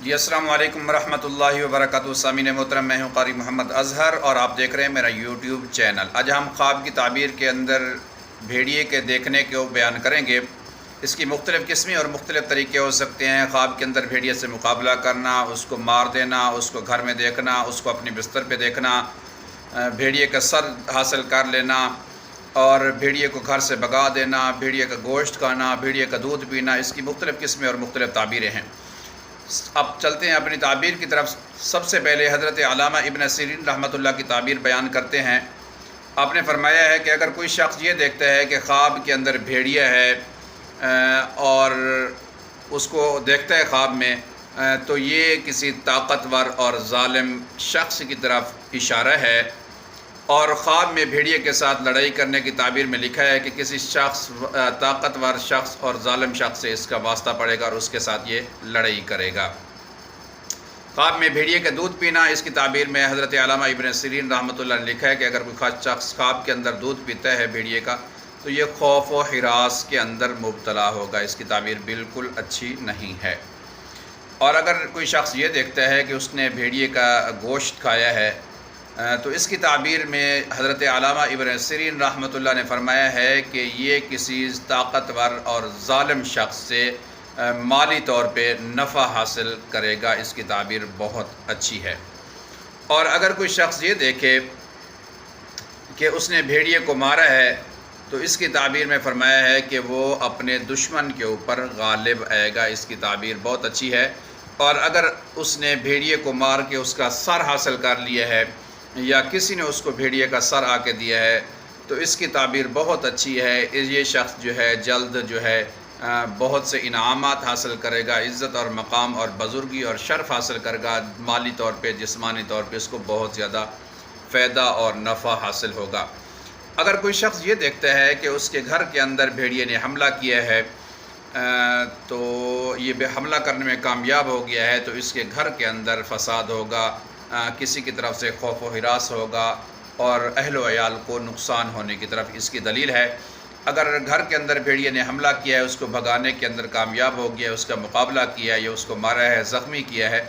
جی السلام علیکم ورحمۃ اللہ وبرکاتہ۔ سامعین محترم، میں ہوں قاری محمد اظہر اور آپ دیکھ رہے ہیں میرا یوٹیوب چینل۔ آج ہم خواب کی تعبیر کے اندر بھیڑیے کے دیکھنے کو بیان کریں گے۔ اس کی مختلف قسمیں اور مختلف طریقے ہو سکتے ہیں۔ خواب کے اندر بھیڑیے سے مقابلہ کرنا، اس کو مار دینا، اس کو گھر میں دیکھنا، اس کو اپنی بستر پہ دیکھنا، بھیڑیے کا سر حاصل کر لینا اور بھیڑیے کو گھر سے بھگا دینا، بھیڑیے کا گوشت کھانا، بھیڑیے کا دودھ پینا، اس کی مختلف قسمیں اور مختلف تعبیریں ہیں۔ اب چلتے ہیں اپنی تعبیر کی طرف۔ سب سے پہلے حضرت علامہ ابن سیرین رحمۃ اللہ کی تعبیر بیان کرتے ہیں۔ آپ نے فرمایا ہے کہ اگر کوئی شخص یہ دیکھتا ہے کہ خواب کے اندر بھیڑیا ہے اور اس کو دیکھتا ہے خواب میں، تو یہ کسی طاقتور اور ظالم شخص کی طرف اشارہ ہے، اور خواب میں بھیڑیے کے ساتھ لڑائی کرنے کی تعبیر میں لکھا ہے کہ کسی شخص، طاقتور شخص اور ظالم شخص سے اس کا واسطہ پڑے گا اور اس کے ساتھ یہ لڑائی کرے گا۔ خواب میں بھیڑیے کا دودھ پینا، اس کی تعبیر میں حضرت علامہ ابن سیرین رحمۃ اللہ نے لکھا ہے کہ اگر کوئی شخص خواب کے اندر دودھ پیتا ہے بھیڑیے کا، تو یہ خوف و ہراس کے اندر مبتلا ہوگا۔ اس کی تعبیر بالکل اچھی نہیں ہے۔ اور اگر کوئی شخص یہ دیکھتا ہے کہ اس نے بھیڑیے کا گوشت کھایا ہے، تو اس کی تعبیر میں حضرت علامہ ابن سیرین رحمۃ اللہ نے فرمایا ہے کہ یہ کسی طاقتور اور ظالم شخص سے مالی طور پہ نفع حاصل کرے گا۔ اس کی تعبیر بہت اچھی ہے۔ اور اگر کوئی شخص یہ دیکھے کہ اس نے بھیڑیے کو مارا ہے، تو اس کی تعبیر میں فرمایا ہے کہ وہ اپنے دشمن کے اوپر غالب آئے گا۔ اس کی تعبیر بہت اچھی ہے۔ اور اگر اس نے بھیڑیے کو مار کے اس کا سر حاصل کر لیا ہے یا کسی نے اس کو بھیڑیے کا سر آ کے دیا ہے، تو اس کی تعبیر بہت اچھی ہے۔ یہ شخص جو ہے جلد جو ہے بہت سے انعامات حاصل کرے گا، عزت اور مقام اور بزرگی اور شرف حاصل کرے گا، مالی طور پہ، جسمانی طور پہ اس کو بہت زیادہ فائدہ اور نفع حاصل ہوگا۔ اگر کوئی شخص یہ دیکھتا ہے کہ اس کے گھر کے اندر بھیڑیے نے حملہ کیا ہے، تو یہ حملہ کرنے میں کامیاب ہو گیا ہے، تو اس کے گھر کے اندر فساد ہوگا، کسی کی طرف سے خوف و ہراس ہوگا اور اہل و عیال کو نقصان ہونے کی طرف اس کی دلیل ہے۔ اگر گھر کے اندر بھیڑیے نے حملہ کیا ہے، اس کو بھگانے کے اندر کامیاب ہو گیا ہے، اس کا مقابلہ کیا ہے یا اس کو مارا ہے، زخمی کیا ہے،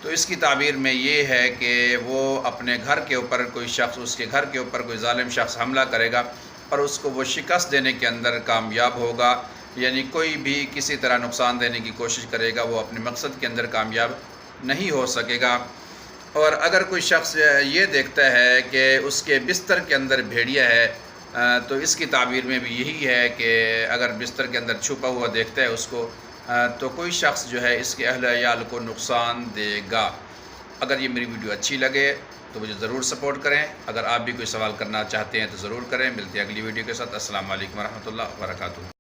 تو اس کی تعبیر میں یہ ہے کہ وہ اپنے گھر کے اوپر کوئی شخص، اس کے گھر کے اوپر کوئی ظالم شخص حملہ کرے گا اور اس کو وہ شکست دینے کے اندر کامیاب ہوگا، یعنی کوئی بھی کسی طرح نقصان دینے کی کوشش کرے گا وہ اپنے مقصد کے اندر کامیاب نہیں ہو سکے گا۔ اور اگر کوئی شخص یہ دیکھتا ہے کہ اس کے بستر کے اندر بھیڑیا ہے، تو اس کی تعبیر میں بھی یہی ہے کہ اگر بستر کے اندر چھپا ہوا دیکھتا ہے اس کو، تو کوئی شخص جو ہے اس کے اہل عیال کو نقصان دے گا۔ اگر یہ میری ویڈیو اچھی لگے تو مجھے ضرور سپورٹ کریں۔ اگر آپ بھی کوئی سوال کرنا چاہتے ہیں تو ضرور کریں۔ ملتے ہیں اگلی ویڈیو کے ساتھ۔ السلام علیکم ورحمۃ اللہ وبرکاتہ۔